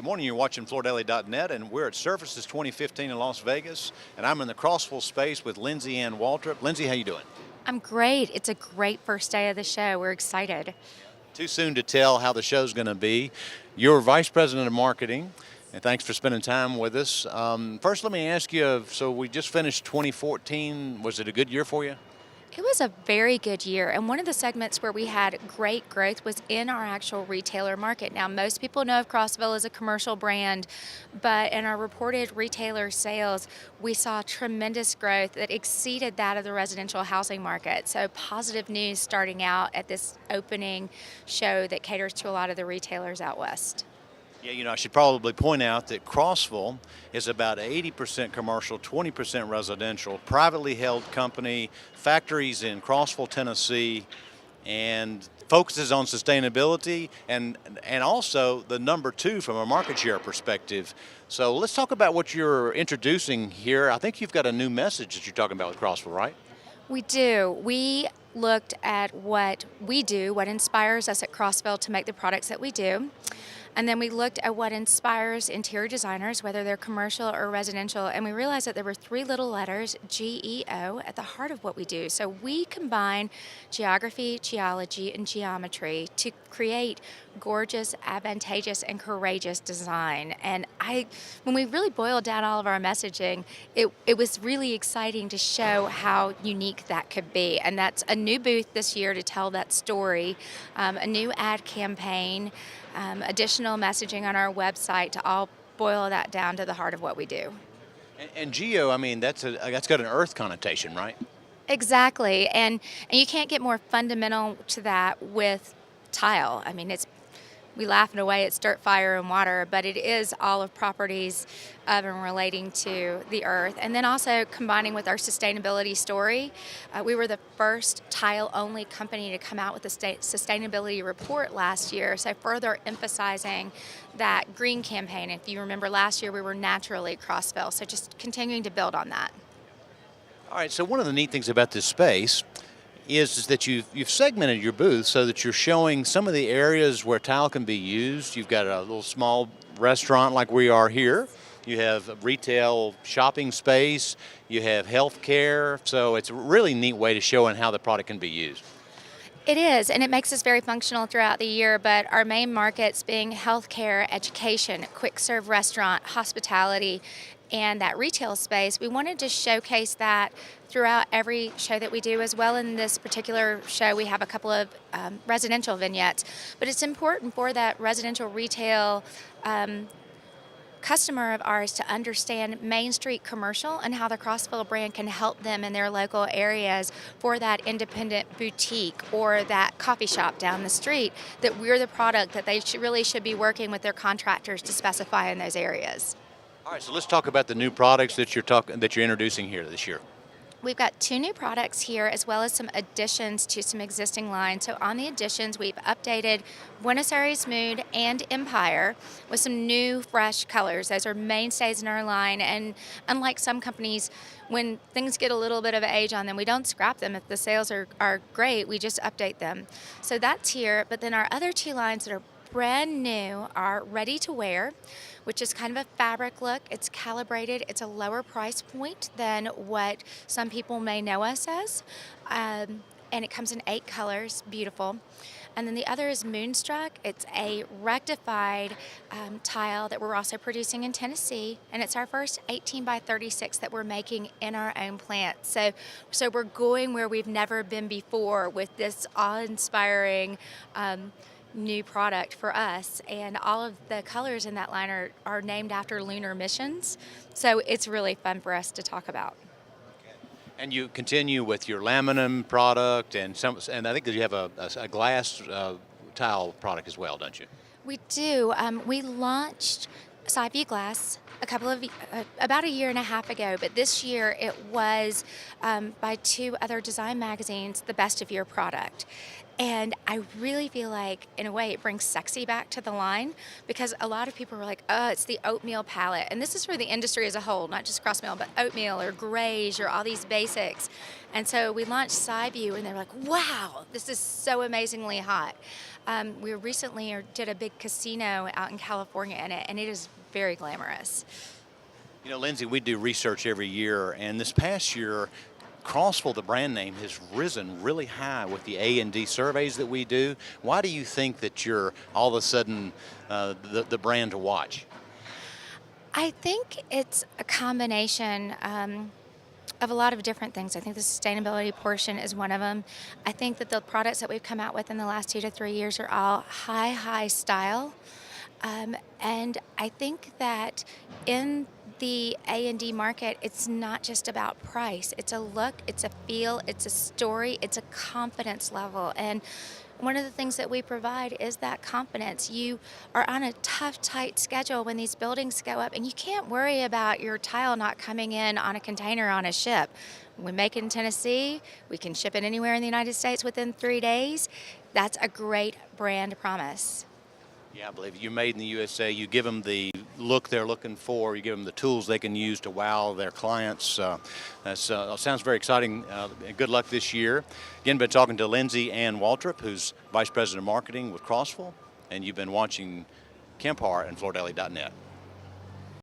morning. You're watching FloorDaily.net, and we're at Surfaces 2015 in Las Vegas, and I'm in the Crossville space with Lindsey-Ann Waldrep. Lindsey, how you doing? I'm great. It's a great first day of the show. We're excited. Too soon to tell how the show's going to be. You're Vice President of Marketing, and thanks for spending time with us. First, let me ask you, so we just finished 2014. Was it a good year for you? It was a very good year, and one of the segments where we had great growth was in our actual retailer market. Now, most people know of Crossville as a commercial brand, but in our reported retailer sales, we saw tremendous growth that exceeded that of the residential housing market. So positive news starting out at this opening show that caters to a lot of the retailers out west. Yeah, I should probably point out that Crossville is about 80% commercial, 20% residential, privately held company, factories in Crossville, Tennessee, and focuses on sustainability and also the number 2 from a market share perspective. So let's talk about what you're introducing here. I think you've got a new message that you're talking about with Crossville, right? We do. We looked at what we do, what inspires us at Crossville to make the products that we do. And then we looked at what inspires interior designers, whether they're commercial or residential, and we realized that there were 3 little letters, GEO, at the heart of what we do. So we combine geography, geology, and geometry to create gorgeous, advantageous, and courageous design. And when we really boiled down all of our messaging, it was really exciting to show how unique that could be. And that's a new booth this year to tell that story, a new ad campaign, additional messaging on our website to all boil that down to the heart of what we do. And geo, I mean, that's got an earth connotation, right? Exactly, and you can't get more fundamental to that with tile. I mean, we laugh in a way, it's dirt, fire, and water, but it is all of properties of and relating to the earth. And then also combining with our sustainability story. We were the first tile-only company to come out with a sustainability report last year, so further emphasizing that green campaign. If you remember last year, we were naturally Crossville, so just continuing to build on that. All right, so one of the neat things about this space is that you've segmented your booth so that you're showing some of the areas where tile can be used. You've got a little small restaurant like we are here. You have a retail shopping space. You have healthcare. So it's a really neat way to show how the product can be used. It is, and it makes us very functional throughout the year, but our main markets being healthcare, education, quick serve restaurant, hospitality, and that retail space, we wanted to showcase that throughout every show that we do. As well, in this particular show, we have a couple of residential vignettes, but it's important for that residential retail customer of ours to understand Main Street commercial and how the Crossville brand can help them in their local areas for that independent boutique or that coffee shop down the street, that we're the product that they really should be working with their contractors to specify in those areas. All right, so let's talk about the new products that you're introducing here this year. We've got 2 new products here, as well as some additions to some existing lines. So on the additions, we've updated Buenos Aires Mood and Empire with some new, fresh colors. Those are mainstays in our line, and unlike some companies, when things get a little bit of age on them, we don't scrap them. If the sales are great, we just update them. So that's here, but then our other 2 lines that are brand new are Ready to Wear, which is kind of a fabric look. It's calibrated. It's a lower price point than what some people may know us as. And it comes in 8 colors, beautiful. And then the other is Moonstruck. It's a rectified tile that we're also producing in Tennessee, and it's our first 18 by 36 that we're making in our own plant. So we're going where we've never been before with this awe-inspiring new product for us, and all of the colors in that line are named after lunar missions, so it's really fun for us to talk about. Okay. And you continue with your laminum product, and I think that you have a glass tile product as well, don't you? We do. We launched side view glass about a year and a half ago, but this year it was by 2 other design magazines the best of year product. And I really feel like, in a way, it brings sexy back to the line, because a lot of people were like, oh, it's the oatmeal palette. And this is for the industry as a whole, not just Crossville, but oatmeal or grays or all these basics. And so we launched Side View, and they were like, wow, this is so amazingly hot. We recently did a big casino out in California in it, and it is very glamorous. You know, Lindsay, we do research every year, and this past year, Crossville, the brand name, has risen really high with the A&D surveys that we do. Why do you think that you're all of a sudden the brand to watch? I think it's a combination of a lot of different things. I think the sustainability portion is one of them. I think that the products that we've come out with in the last 2 to 3 years are all high style. And I think that in the A&D market, it's not just about price. It's a look, it's a feel, it's a story, it's a confidence level. And one of the things that we provide is that confidence. You are on a tough, tight schedule when these buildings go up, and you can't worry about your tile not coming in on a container on a ship. We make it in Tennessee. We can ship it anywhere in the United States within 3 days. That's a great brand promise. Yeah, I believe you're made in the USA. You give them the look they're looking for. You give them the tools they can use to wow their clients. That sounds very exciting. Good luck this year. Again, been talking to Lindsey-Ann Waldrep, who's Vice President of Marketing with Crossville, and you've been watching Kemp Harr and FloorDaily.net.